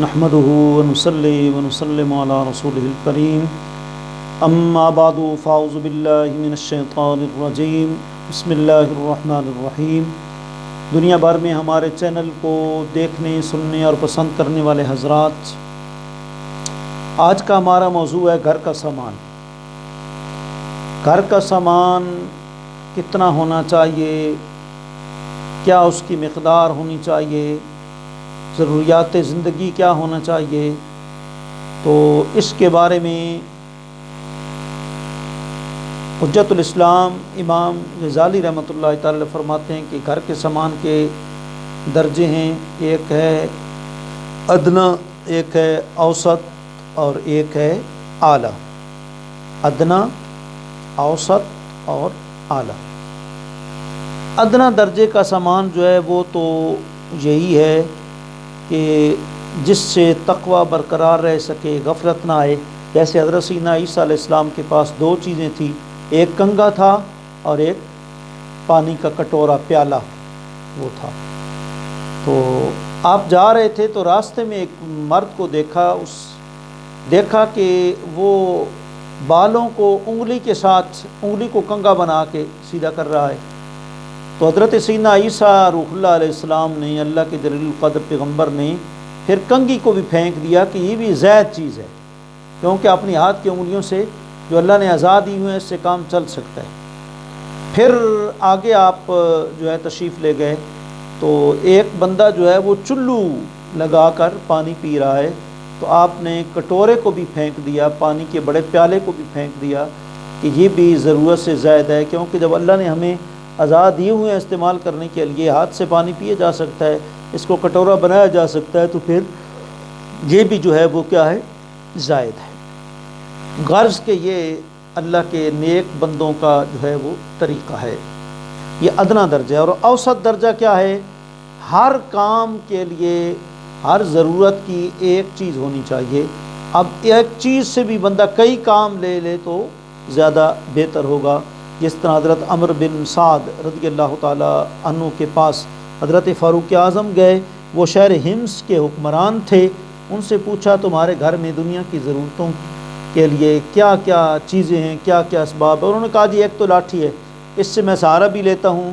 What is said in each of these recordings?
نحمده ونصلي ونسلم على رسوله الكريم اما بعد فاعوذ باللہ من الشیطان الرجیم بسم اللہ الرحمن الرحیم۔ دنیا بھر میں ہمارے چینل کو دیکھنے، سننے اور پسند کرنے والے حضرات، آج کا ہمارا موضوع ہے گھر کا سامان۔ گھر کا سامان کتنا ہونا چاہیے، کیا اس کی مقدار ہونی چاہیے، ضروریات زندگی کیا ہونا چاہیے، تو اس کے بارے میں حجت الاسلام امام غزالی رحمۃ اللہ تعالی فرماتے ہیں کہ گھر کے سامان کے درجے ہیں، ایک ہے ادنا، ایک ہے اوسط اور ایک ہے اعلیٰ۔ ادنا، اوسط اور اعلیٰ۔ ادنا درجے کا سامان جو ہے وہ تو یہی ہے کہ جس سے تقوی برقرار رہ سکے، غفلت نہ آئے۔ جیسے حضرت سیدنا عیسیٰ علیہ السلام کے پاس دو چیزیں تھیں، ایک کنگا تھا اور ایک پانی کا کٹورا، پیالہ وہ تھا۔ تو آپ جا رہے تھے تو راستے میں ایک مرد کو دیکھا کہ وہ بالوں کو انگلی کے ساتھ، انگلی کو کنگا بنا کے سیدھا کر رہا ہے۔ تو حضرت سیدنا عیسیٰ روح اللہ علیہ السلام نے، اللہ کے جلیل القدر پیغمبر نے پھر کنگھی کو بھی پھینک دیا کہ یہ بھی زائد چیز ہے، کیونکہ اپنی ہاتھ کی انگلیوں سے جو اللہ نے آزاد دی ہوئے ہیں اس سے کام چل سکتا ہے۔ پھر آگے آپ جو ہے تشریف لے گئے تو ایک بندہ جو ہے وہ چلو لگا کر پانی پی رہا ہے، تو آپ نے کٹورے کو بھی پھینک دیا، پانی کے بڑے پیالے کو بھی پھینک دیا کہ یہ بھی ضرورت سے زائد ہے، کیونکہ جب اللہ نے ہمیں آزاد دیے ہوئے ہیں استعمال کرنے کے لیے، ہاتھ سے پانی پیے جا سکتا ہے، اس کو کٹورا بنایا جا سکتا ہے، تو پھر یہ بھی جو ہے وہ کیا ہے، زائد ہے۔ غرض کہ یہ اللہ کے نیک بندوں کا جو ہے وہ طریقہ ہے۔ یہ ادنا درجہ ہے۔ اور اوسط درجہ کیا ہے؟ ہر کام کے لیے، ہر ضرورت کی ایک چیز ہونی چاہیے۔ اب ایک چیز سے بھی بندہ کئی کام لے لے تو زیادہ بہتر ہوگا۔ جس طرح حضرت عمرو بن سعد رضی اللہ تعالی عنہ کے پاس حضرت فاروق اعظم گئے، وہ شہر حمص کے حکمران تھے، ان سے پوچھا تمہارے گھر میں دنیا کی ضرورتوں کے لیے کیا کیا چیزیں ہیں، کیا کیا اسباب ہیں؟ انہوں نے کہا جی ایک تو لاٹھی ہے، اس سے میں سہارا بھی لیتا ہوں،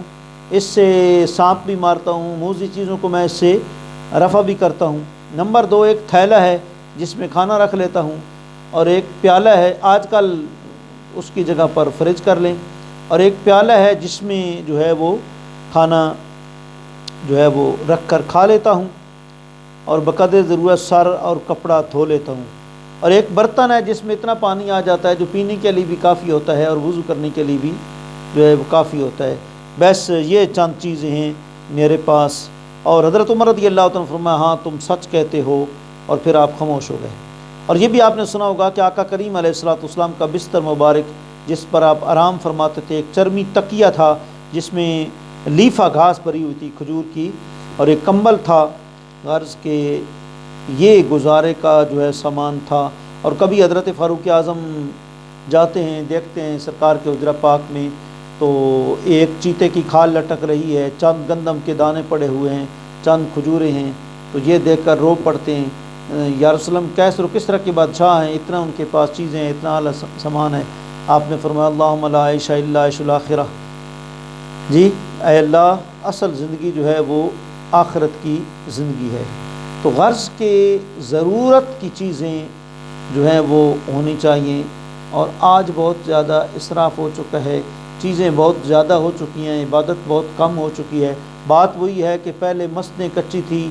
اس سے سانپ بھی مارتا ہوں، موذی چیزوں کو میں اس سے رفع بھی کرتا ہوں۔ نمبر دو، ایک تھیلا ہے جس میں کھانا رکھ لیتا ہوں، اور ایک پیالہ ہے، آج کل اس کی جگہ پر فریج کر لیں، اور ایک پیالہ ہے جس میں جو ہے وہ کھانا جو ہے وہ رکھ کر کھا لیتا ہوں، اور بقدر ضرورت سر اور کپڑا دھو لیتا ہوں، اور ایک برتن ہے جس میں اتنا پانی آ جاتا ہے جو پینے کے لیے بھی کافی ہوتا ہے اور وضو کرنے کے لیے بھی جو ہے وہ کافی ہوتا ہے۔ بس یہ چند چیزیں ہیں میرے پاس۔ اور حضرت عمر رضی اللہ عنہ فرمایا ہاں تم سچ کہتے ہو، اور پھر آپ خاموش ہو گئے۔ اور یہ بھی آپ نے سنا ہوگا کہ آقا کریم علیہ السلام کا بستر مبارک جس پر آپ آرام فرماتے تھے، ایک چرمی تکیہ تھا جس میں لیفہ گھاس بھری ہوئی تھی کھجور کی، اور ایک کمبل تھا۔ غرض کہ یہ گزارے کا جو ہے سامان تھا۔ اور کبھی حضرت فاروق اعظم جاتے ہیں، دیکھتے ہیں سرکار کے حجرہ پاک میں تو ایک چیتے کی کھال لٹک رہی ہے، چند گندم کے دانے پڑے ہوئے ہیں، چند کھجوریں ہیں، تو یہ دیکھ کر رو پڑتے ہیں، یا رسول اللہ کیسر و کس طرح کے بادشاہ ہیں، اتنا ان کے پاس چیزیں ہیں، اتنا اعلیٰ سامان ہے۔ آپ نے فرمایا اللہم لا عیش الا عیش الاخرہ، جی اے اللہ اصل زندگی جو ہے وہ آخرت کی زندگی ہے۔ تو غرض کے ضرورت کی چیزیں جو ہیں وہ ہونی چاہیے۔ اور آج بہت زیادہ اسراف ہو چکا ہے، چیزیں بہت زیادہ ہو چکی ہیں، عبادت بہت کم ہو چکی ہے۔ بات وہی ہے کہ پہلے مسجدیں کچی تھی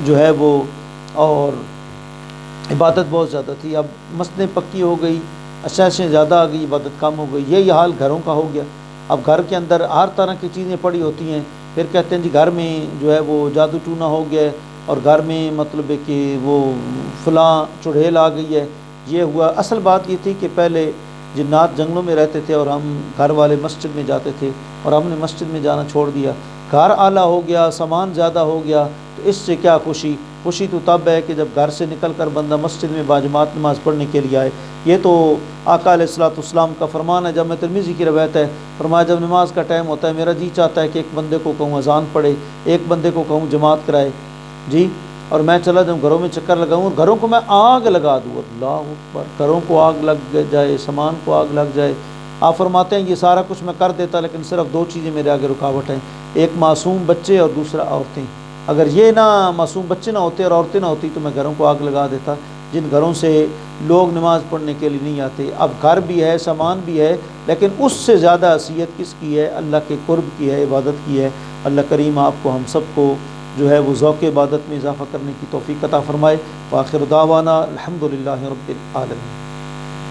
جو ہے وہ، اور عبادت بہت زیادہ تھی، اب مسجدیں پکی ہو گئی، اشیاء زیادہ آ گئی، عبادت کم ہو گئی۔ یہی حال گھروں کا ہو گیا۔ اب گھر کے اندر ہر طرح کی چیزیں پڑی ہوتی ہیں، پھر کہتے ہیں جی گھر میں جو ہے وہ جادو ٹونا ہو گیا ہے، اور گھر میں مطلب ہے کہ وہ فلاں چڑھیل آ گئی ہے، یہ ہوا۔ اصل بات یہ تھی کہ پہلے جنات جنگلوں میں رہتے تھے اور ہم گھر والے مسجد میں جاتے تھے، اور ہم نے مسجد میں جانا چھوڑ دیا۔ گھر اعلیٰ ہو گیا، سامان زیادہ ہو گیا، تو اس سے کیا خوشی؟ خوشی تو تب ہے کہ جب گھر سے نکل کر بندہ مسجد میں باجماعت نماز پڑھنے کے لیے آئے۔ یہ تو آقا علیہ السلام کا فرمان ہے، جامع ترمذی کی روایت ہے، فرمایا جب نماز کا ٹائم ہوتا ہے میرا جی چاہتا ہے کہ ایک بندے کو کہوں اذان پڑھے، ایک بندے کو کہوں جماعت کرائے، جی اور میں چلا جاؤں گھروں میں چکر لگاؤں اور گھروں کو میں آگ لگا دوں، اللہ اکبر، گھروں کو آگ لگ جائے، سامان کو آگ لگ جائے۔ آپ فرماتے ہیں یہ سارا کچھ میں کر دیتا لیکن صرف دو چیزیں میرے آگے رکاوٹ ہیں، ایک معصوم بچے اور دوسرا عورتیں۔ اگر یہ نہ معصوم بچے نہ ہوتے اور عورتیں نہ ہوتی تو میں گھروں کو آگ لگا دیتا، جن گھروں سے لوگ نماز پڑھنے کے لیے نہیں آتے۔ اب گھر بھی ہے، سامان بھی ہے، لیکن اس سے زیادہ اذیت کس کی ہے؟ اللہ کے قرب کی ہے، عبادت کی ہے۔ اللہ کریم آپ کو، ہم سب کو جو ہے وہ ذوق عبادت میں اضافہ کرنے کی توفیق عطا فرمائے۔ وآخر دعوانا الحمدللہ رب العالمین۔